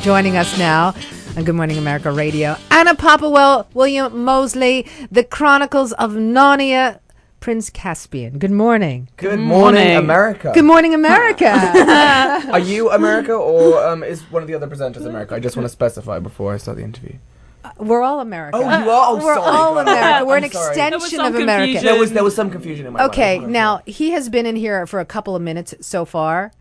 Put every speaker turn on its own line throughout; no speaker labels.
joining us now on Good Morning America Radio. Anna Popplewell, William Moseley, The Chronicles of Narnia, Prince Caspian. Good morning.
Good morning, America.
Good morning, America.
Are you America or is one of the other presenters America? I just want to specify before I start the interview.
We're all America.
Oh, you are?
We're
sorry.
all America. We're an
I'm sorry.
extension of America.
There was some confusion in my mind.
Okay, now, he has been in here for a couple of minutes so far,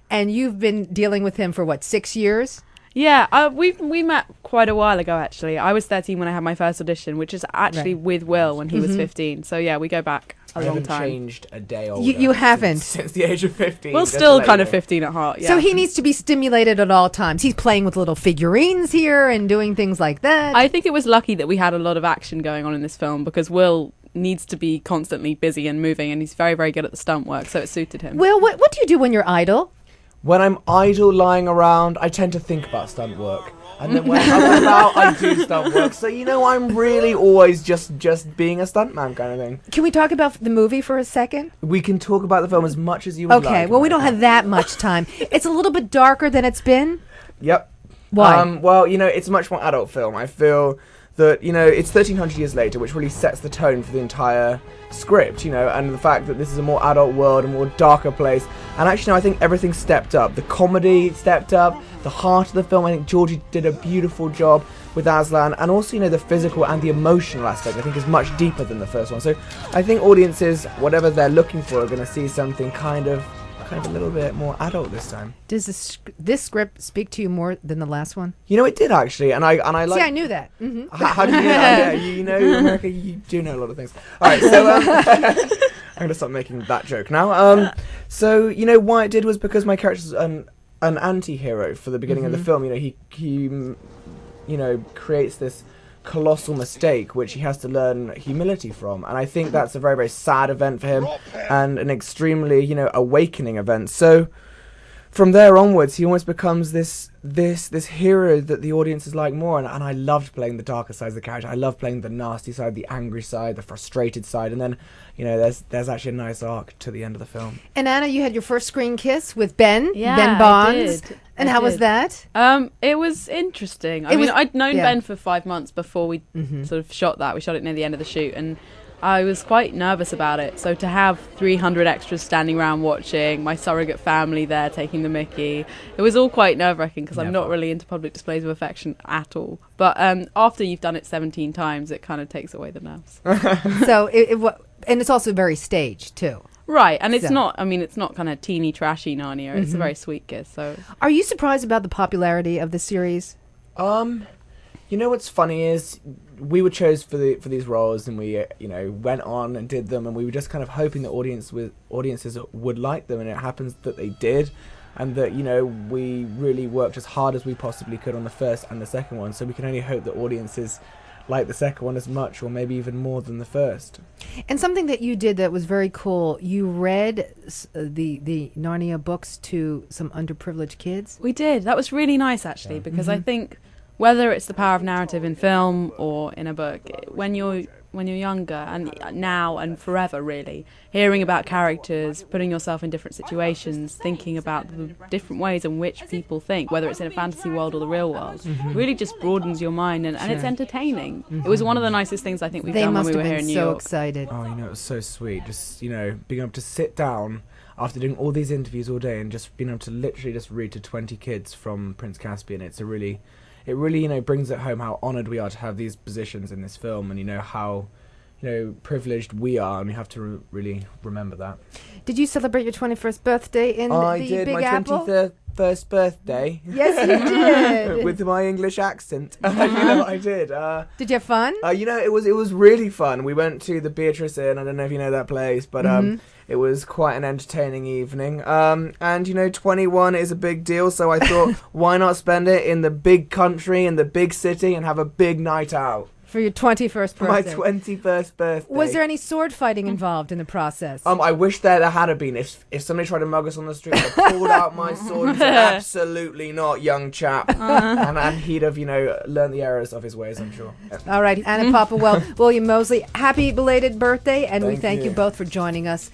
and you've been dealing with him for, what, 6 years?
Yeah, we met quite a while ago, actually. I was 13 when I had my first audition, which is actually with Will when he was 15. So, yeah, we go back a long time.
I haven't changed a day older.
You haven't?
Since the age of 15.
Will's still kind of 15 at heart, yeah.
So he needs to be stimulated at all times. He's playing with little figurines here and doing things like that.
I think it was lucky that we had a lot of action going on in this film because Will needs to be constantly busy and moving, and he's very, very good at the stunt work, so it suited him.
Will, what do you do when you're idle?
When I'm idle lying around, I tend to think about stunt work. And then when I'm about, I do stunt work. So, I'm really always just being a stuntman kind of thing.
Can we talk about the movie for a second?
We can talk about the film as much as you would like.
Okay, well, we don't have that much time. It's a little bit darker than it's been.
Yep.
Why?
Well, it's a much more adult film. I feel that, it's 1300 years later, which really sets the tone for the entire script, and the fact that this is a more adult world, a more darker place. And actually, I think everything stepped up. The comedy stepped up, the heart of the film. I think Georgie did a beautiful job with Aslan, and also, the physical and the emotional aspect, I think, is much deeper than the first one. So I think audiences, whatever they're looking for, are going to see something kind of a little bit more adult this time.
Does this script speak to you more than the last one?
It did actually, and I like.
See, I knew that. Mm-hmm.
How do you know? Yeah, you know America. You do know a lot of things. All right, so I'm gonna stop making that joke now. So why it did was because my character's an anti-hero for the beginning of the film. He creates this colossal mistake which he has to learn humility from, and I think that's a very, very sad event for him and an extremely awakening event. So from there onwards he almost becomes this hero that the audience is like more, and I loved playing the darker sides of the character. I loved playing the nasty side, the angry side, the frustrated side, and then there's actually a nice arc to the end of the film.
And Anna, you had your first screen kiss with Ben
Yeah,
Bonds.
I did.
And how was that?
It was interesting. I'd known Ben for 5 months before we sort of shot that. We shot it near the end of the shoot, and I was quite nervous about it. So to have 300 extras standing around watching, my surrogate family there taking the mickey, it was all quite nerve-wracking because I'm not really into public displays of affection at all. But after you've done it 17 times, it kind of takes away the nerves.
So and it's also very staged too.
Right, and it's not kind of teeny, trashy Narnia. It's a very sweet kiss. So,
are you surprised about the popularity of the series?
What's funny is we were chosen for these roles, and we went on and did them, and we were just kind of hoping that audiences would like them, and it happens that they did, and that we really worked as hard as we possibly could on the first and the second one. So we can only hope that audiences like the second one as much, or maybe even more than the first.
And something that you did that was very cool, you read the Narnia books to some underprivileged kids.
We did. That was really nice, actually, because I think whether it's the power of narrative in film or in a book, when you're younger, and now and forever really, hearing about characters, putting yourself in different situations, thinking about the different ways in which people think, whether it's in a fantasy world or the real world, really just broadens your mind, and it's entertaining. It was one of the nicest things I think we've done when we were here in New York.
They must have been so excited.
Oh, it was so sweet. Just, being able to sit down after doing all these interviews all day and just being able to literally just read to 20 kids from Prince Caspian. It really brings it home how honoured we are to have these positions in this film, and how privileged we are, and we have to really remember that.
Did you celebrate your 21st birthday in the Big Apple?
I did, my 21st birthday.
Yes, you did.
With my English accent. I did.
Did you have fun?
It was really fun. We went to the Beatrice Inn. I don't know if you know that place, but it was quite an entertaining evening. And 21 is a big deal, so I thought, why not spend it in the big country, in the big city, and have a big night out?
For your 21st birthday.
For my 21st birthday.
Was there any sword fighting involved in the process?
I wish there had been. If somebody tried to mug us on the street, I pulled out my sword and said, absolutely not, young chap. And he'd have, learned the errors of his ways, I'm sure.
All right, Anna Popplewell, William Moseley, happy belated birthday, and we thank you
you
both for joining us.